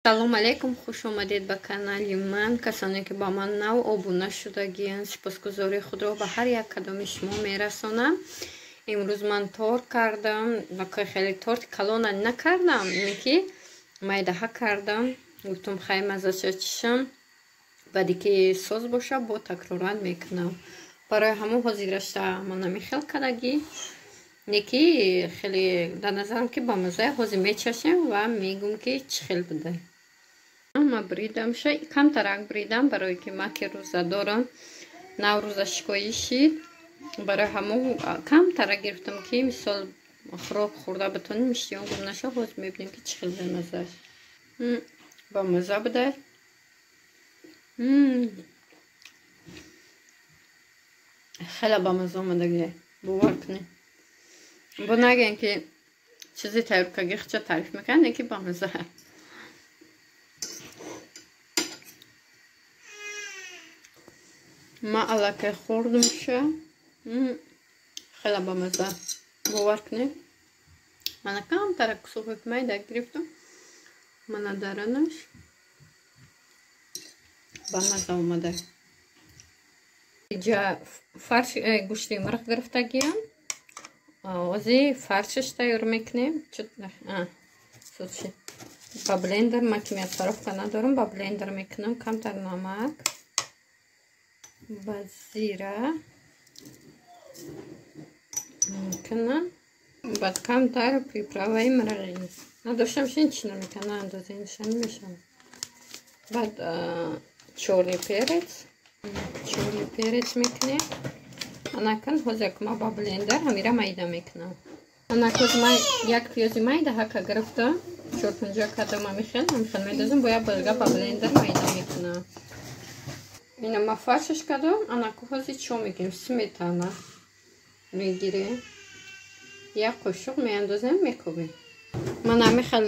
салом алейкум, хуш омадед ба канали ман. касоне ки ба ман нав обуна шудагиянд, сипосгузории худро ба ҳар як кадоми шумо мерасонам. имрӯз ман торт кардам, хеле торти калона накардам, ки майдаҳа кардам. гуфтам хай маззаша чишам, баъде ки соз боша бо такроран мекунам. барои ҳамон ҳозирашта мана мехел кадагӣ неки хеле дар назарам ки ба маззаи ҳозир мечашем ва мегум ки чӣ хел буде. ма бридам ша камтарак бридам, барои ки ма ки рӯза дорам, наврӯза шикоӣ шид. барои ҳамон камтарак гирифтам ки мисол хӯрок хӯрда битоним миштиён гум наша. ҳозир мебинем ки чӣ хел бемаззаш ба мазза буде. хеле ба мазза омадагӣ, бовар кунед. бо нагӯем ки чизи тайёркагӣ хича таъриф мекунад, не ки ба мазза. ма аллакай хӯрдам ша, хеле ба мазза, бовар кунед. мана камтарак кусок майда гирифтам, мана даранаш ба мазза омада. иҷа фарш гӯшти мирғ гирифтагиам. ози фаршиш тайёр мекунем. ба блендер, ма ки мясорубка надорам, ба блендер мекунам. камтар намак, ба зира мекунам, баъд камтар приправаи мирғи надоштам шин чӣ намекунам, андозаи нишон мешам. баъд чорли перец мекунем. анакан ҳозир ма ба блендер ҳамира майда мекунам. анакоз ма як пиёзи майда ҳака гирифтам, 4-5 кадам мехел медозам, бояд бозга ба блендер майда мекунам. ина ма фаршиш кардам. анако ҳозир чо мегирем, сметана мегирем, як қошуқ меандозем, мекобем. ман ҳамихел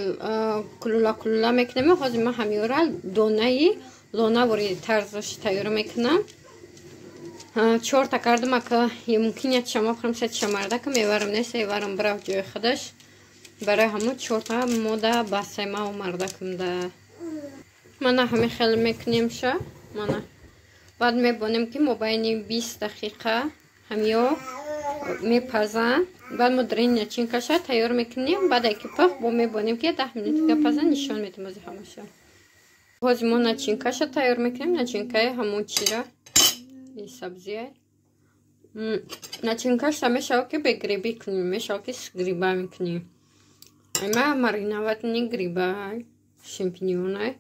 кулула мекунем. ҳозир ма ҳамиёра донаи лонавори тарзаш тайёр мекунам. 4 та кардам, ака мумкиният шама хамсат шамардака меварам, неса еварам брав ҷои худаш. барои ҳамон 4 та мода басайма омардакам да. мана ҳамихел мекунем ша. мана баъд мебонем ки мобайни 20 дақиқа ҳамиё мепазанд. баъд мо дрин начинкаша тайёр мекунем. баъде ки пах бо мебонем ки 10 минутига пазанд нишон медем ози ҳамаша. ҳозир мо начинкаша тайёр мекунем. начинкаи ҳамон чира и сабзия. начинкаша мешава ки бе гриби кунем, мешава ки с гриба мекунем. ма мариноватни грибай, шампиньонай.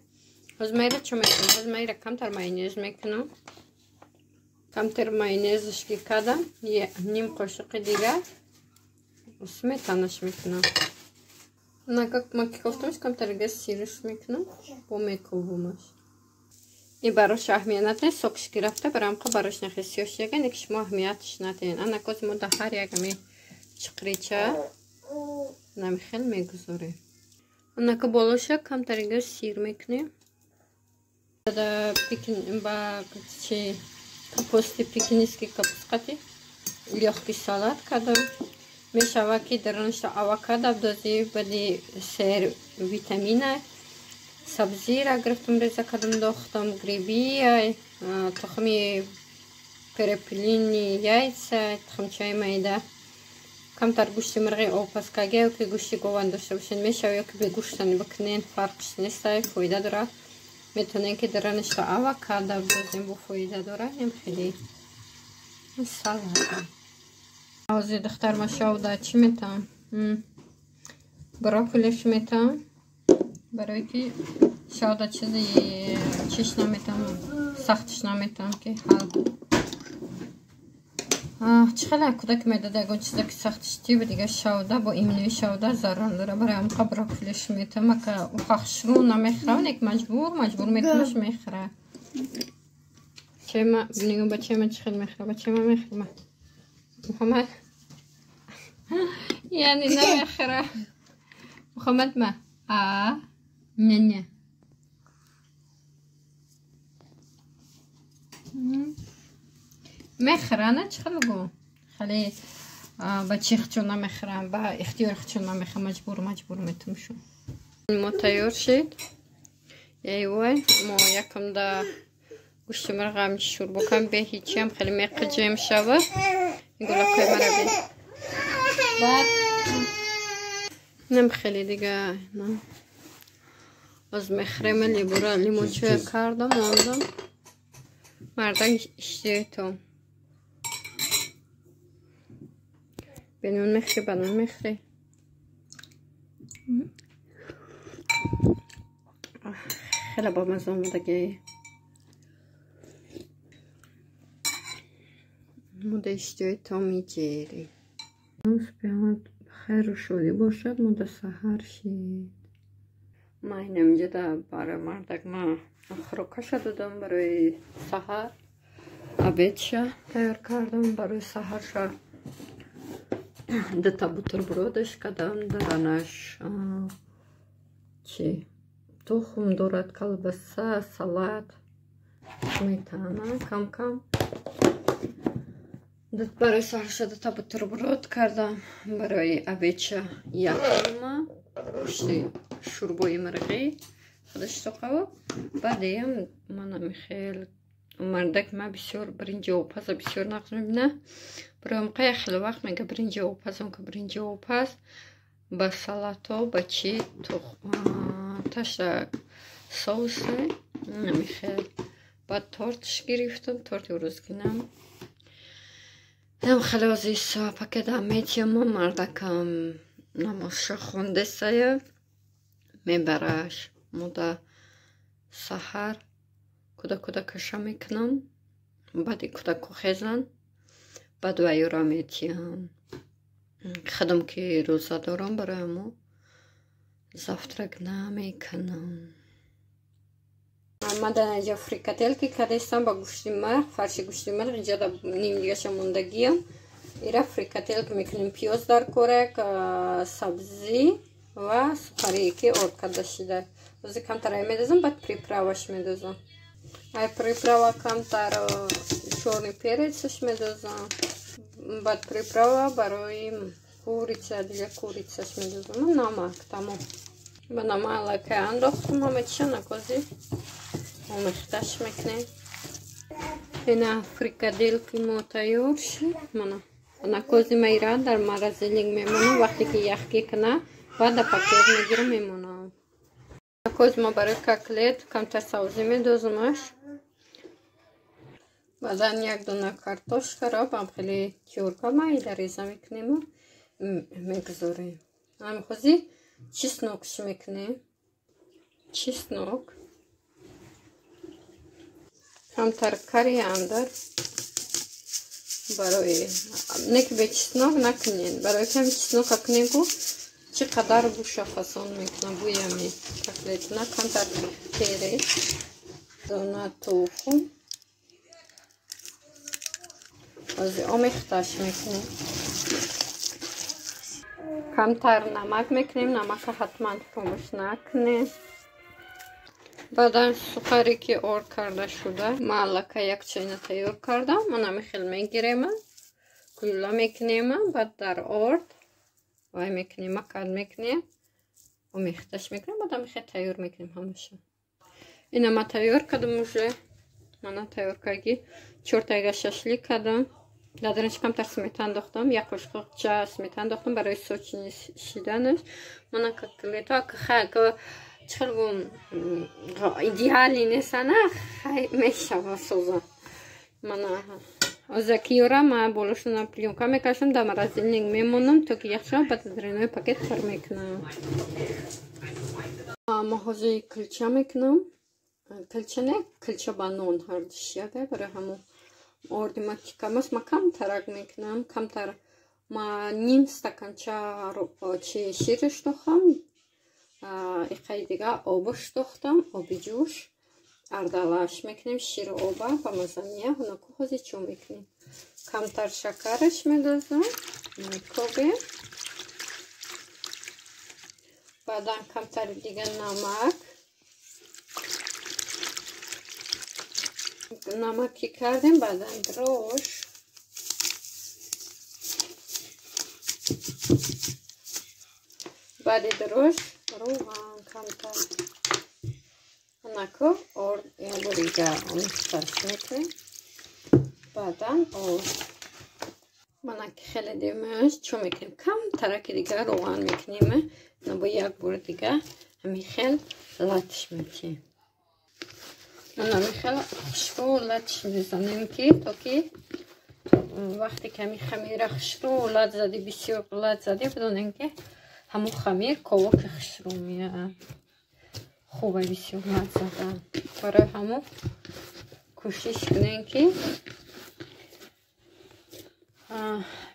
ҳозир майра чо мекунам? ҳозир майра камтар майонез мекунам. камтар майонезаш ки кардам, ним қошуқи дигар сметанаш мекунам. накак ма ки гуфтамш камтарга сириш мекунам, бо мекобумаш. и барош аҳмият нест, сокиш гирифта барамқа барош нахи сиёш яга, неки шумо аҳмиятш надиҳед. анакоз мо да ҳар ягами чиқрича намихел мегузорем. анака болоша камтарига сир мекунем. ба капусти пекинески капускати лёгкий салат кардам. мешава ки даронашта авокадо дозӣ, баъди сер витамина. сабзира гирифтам, реза кардам, дохтам гриби, тухми перепелини яйца, тухмчаи майда. камтар гӯшти мирғи опаскаги, ки гӯшти гован дошта бошед мешава, ё ки бе гӯштани бикунен, фарқиш неста, фоида дорад. метавонем ки даронашта авокадо дозем, бо фоида дорад. ям хеле салат. ҳозир духтарма шавда чӣ метавам? брокколиш метавам, барои ки шавда чизи чиш наметавам, сахтиш наметавам ки ҳал. чӣ хеле кӯдак медода ягон чиза ки сахтиш тиба дига шавда бо имнии шавда зарар дора. барои ҳамқа брокколиш метавам. ака ухахшру намехӯрам, нек маҷбур мекунаш мехӯра. чема бинигӯ ба чема чӣ хел мехӯра, ба чема мехӯрма муҳаммад. яъне намехӯра муҳаммад. ма не мехӯра. на чӣ хел гӯ хеле ба чӣ хчо намехӯрам, ба ихтиёри хчо намехӯрам, маҷбур метавам шу. мо тайёр шид. ایوای ما یکم دا گوشت مرغ هم شور بکنم به هیچی هم خیلی میقجم شوه این گلابکای مرا بید بعد نم خیلی دیگه نه از مخرم لیمورا لیمونچه کردم آندم مردن اشتیتم بنون مخری بنون مخری خیلی با مزه اومدگی مده اشتیتم میجیری پیامد خیر شدی باشد مده سحر شید ما اینجا دا برای مردک ما خروکش دادم برای سحر обедша тайёр кардам барои саҳарша дута бутербродаш кардам даранаш чи тухм дорад колбаса салат сметана кам кам барои саҳарша дута бутерброд кардам барои обедша якма гӯшти шӯрбои марғӣ худаш тоқава баъдеям мана михел мардак ма бисёр бринҷи овпаза бисёр нақз мебина бароям қая хеле вақт мега бринҷи овпазам ка бринҷи овпаз ба салато ба чи ташак соусе намихел баъд тортш гирифтам торти урузгинам ям хеле азиз пакетам метиама мардакам намозша хонде сая мебараш мода саҳар куда каша мекунам баъди куда кухезан баъд вайюра метиям хадам ки рӯза дорам бароямо завтрак намекунам амадан аҷа фрикателки кардестам ба гӯшти марғ фарши гӯшти марғ инҷа да ним дигаша мондагиям ира фрикателки мекунем пиёз дар корак сабзӣ ва сухарие ки орд карда шуда ози камтарая медозам баъд приправаш медозам ай приправа камтар чорни перецаш медозам баъд приправа барои курица дига курицаш медозам намак тамом ба намак лакай андохтам ҳама чиша накози омехташ мекунем ина фрикаделки мо тайёр шид мана накози майра дар морозилник мемонам вақте ки яхки кана баъд да пакет мегирам мемонам накози мо барои котлет камтар сабзӣ медозамаш баъдан як дона картошкаро бам хеле чӯрка майда реза мекунем мегузорем ҳамихози чеснокш мекунем чеснок камтар кориандр барои не ки бе чеснок накунем барои ками чеснок акунегу чӣ қадар гӯша фасон мекунам бӯями котлетна камтар перец дона тухм ози омехташ мекунем камтар намак мекунем намака ҳатман фромӯш накунем баъдан сухаре ки орд карда шуда ман аллакай як чайна тайёр кардам ман амихел мегирема гулла мекунема баъд дар орд вай мекунем кад мекунем омехташ мекунем баъд амихел тайёр мекунем ҳамаша ина ман тайёр кардам уже мана тайёр карги 4 тайга шашлик кардам дадаранч камтар сметан дохтам як қошуқча сметан дохтам барои сочини шиданаш мана котлета ка чхелгу идеали несана хай мешава соза мана азакиёра ма болошона плёнка мекашам дар морозилник мемонам то ки яхшава баъд драйной пакет кор мекунам ма ҳозир кулча мекунам кулча не кулча ба нон ҳардушияга барои ҳамон орди ма ки камаст ма камтарак мекунам камтар ма ним стаканча шираш дохтам иқаи дига обаш дохтам оби ҷӯш ардалаш мекунем шири оба ба мазания ҳунаку ҳозир чо мекунем камтар шакараш медозам мекобем баъдан камтари дига намаки кардем баъдан дрош баъди дрош روغن کمتر Анако борига омехташ мекунем. Баъдан манаки хеле демаш чо мекунем камтараки дига ровган мекунем бо як бор дига ҳамин хел латиш мекунем. мана михел хушру латиш мезанем ки то ки вақте ки ҳамин хамира хушру лат зади бисёр лат зади бидонем ки ҳамон хамир ковоки хушру меяд خوبه بسیار لات زدن. برای همون کوشش کنین که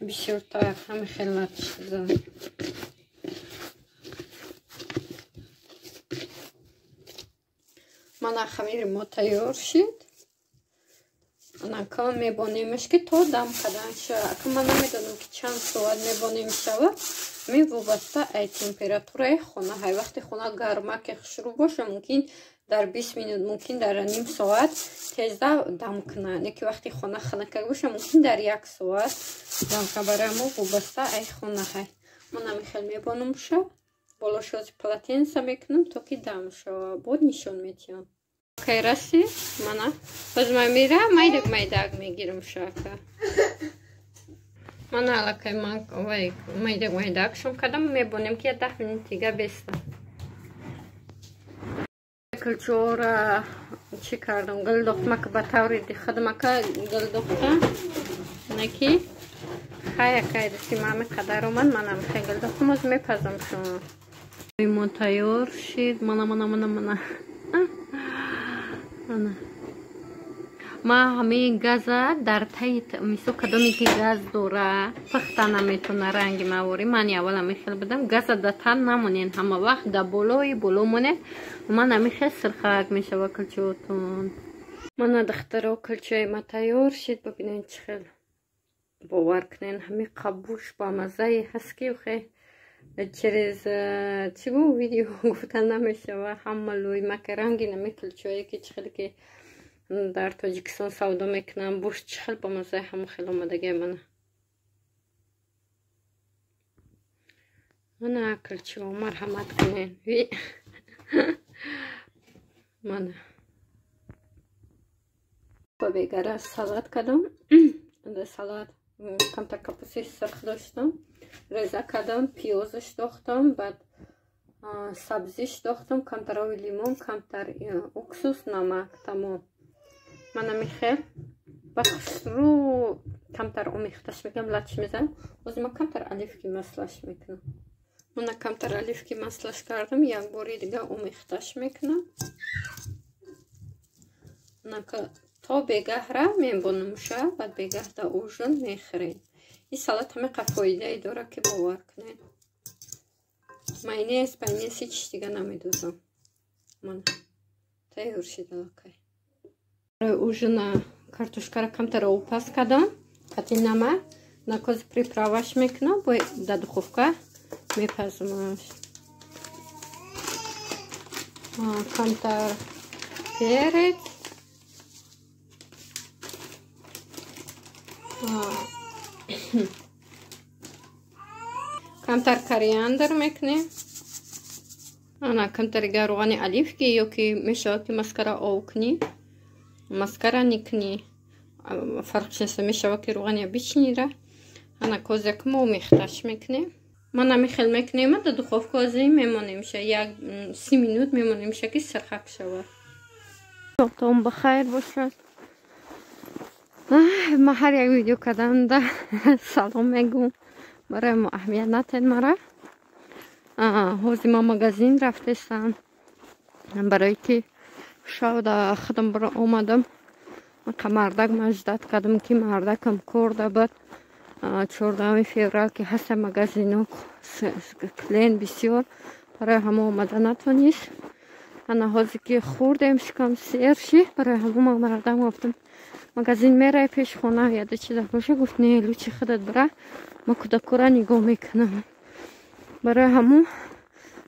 بسیار تا همه خیلی لات زدن. من خمیر ما تیار شد. من کام میبانیمش که تا دم کردن شد. اگه من نمیدونم که چند ساعت میبانیم شود. می وابسته ای температурай خونه های وقتی خونه گرمه که خشرو باشه ممکن در 20 minut ممکن در نیم ساعت تیزده دم کنه نه که وقتی خونه خنک باشه ممکن در 1 ساعت دم کنه. برای ما وابسته ای خونه های من نمیخوام میبانم شو بالاشوز پلاتینسا میکنم تا که دم شو بود نشون میتیم. اوکی راستی من باز میره میدک میگیرم شاکه. من علاقه من میدک شم کدام میبونیم که 10 minut دیگه بیسته. کلچورا چی کردم گل دختم که بطوری دی خدمه که گل دختم نکی خیلی خیلی سیمامه قدر من منم خیلی گل دختم از میپزم شما. من تیار شد من ما همه گاز در تایت میسو کدومی که گاز دوره پخته نمیتونه رنگ موری من اولا میخیل بدم گاز در تن نمونین همه وقت در بلو مونه من نمیخیل سرخک میشه و کلچوتون. من دخترها کلچوی ما تیار شد ببینین چخیل باور کنین همه قبوش با مزه هست که خیلی چریز چی بو ویدیو گفتن نمیشه و همه لوی مکرنگی نمی کلچوی که چخیل که در تاجیکستان سودا میکنم بوش چخل با مزه همون خیلی آمدگی من اکل چو مرحمت کنین من با بیگره سالات کدم در سالات کمتر کپوسی سرخ داشتم ریزه کدم پیازش داشتم بعد سبزیش داشتم کمتر آوی لیمون کمتر اکسوس نمک تمام. من میخوام بخشرو کمتر اومیختش میکنم لاتش میزنم از ما کمتر الیفکی مسلش میکنم. من کمتر الیفکی مسلش کردم یک باری دیگه اومیختش میکنم. نکه تا بگه را میبونم شه بعد بگه دا اوجن میخرین. این سالات همه قفایده داره که باور کنین. ماینیز پاینیز هیچ دیگه نمیدوزم. من تیار شده لکه. Ужина картошкара камтара упас кардам кати намак накоз приправаш мекунам бо да духовка мепазмаш камтар перец камтар кориандр мекунем ана камтарига руғани оливки ёки мешавад ки маскара овкни маскара никни фарқш нест мешавад ки руғани бичнира ана козякмо мехташ мекунем мана мехел мекунем да духовка ози мемонимша як 30 минут мемонимша ки сархак шавад. Вақтон бахайр бошад. ма ҳар як видео карданда салом мегӯм барои мо аҳамият натед мара. ҳозир ма магазин рафтестам барое ки шавда худам бара омадам мардак маҷдад кардам ки мардакам кор дабад 14 феврал ки ҳаста магазино клиент бисёр барои ҳама омада натонист. ана ҳозир ки хӯрдем шикам сер шид барои ҳама мардак гуфтам магазин мерай пеш хона яда чида боша гуфт не лучи худат бара ма кӯдакора нигоҳ мекунам барои ҳамон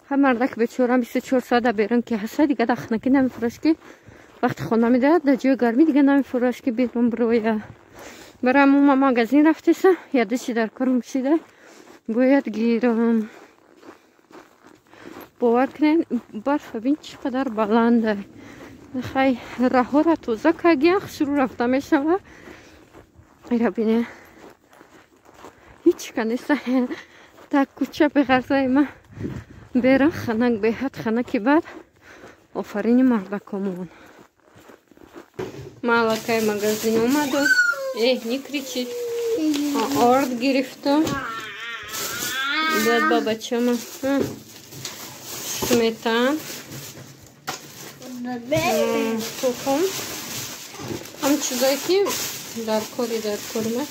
ҳам мардак бечора 24 соат берун ки ҳаста дига да хнаки намефурӯш ки вақти хона медаҳад да ҷои гармӣ дига намефурӯш ки берун бироя барои ҳамон ма магазин рафтесам яда чи дар корум шида бояд гирам. باور کنین برف ببین چقدر بلنده خیلی راه را توزا کردیم شروع رفته میشوه ایرا بینه هیچ کنیسته تا کوچه به غرزه ما برم خنک بهت خنکی بعد آفرین مردکمون مالکای магазин اومدم не кричит орд گرفتم داد بابا چما сметан تخم هم چیزایی که در کارم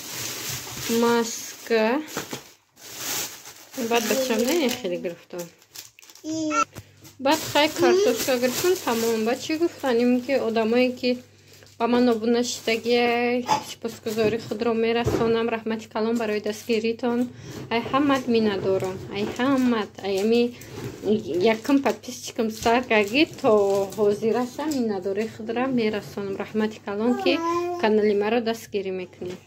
ماسکه بعد بچم نه خیلی گرفتم بعد خیلی کارتوشکا گرفتم تمام بعد چی گفتنیم که آدمایی که با من نشدگی سپاسگزاری خود را میرسانم رحمت کلام برای دستگیریتان ای همت می ندارم ای همت ایمی یکم подписчикам سرگگی تا حاضرشم می نداره خود را میرسانم رحمت کلام که کانالی مرا دستگیری میکنیم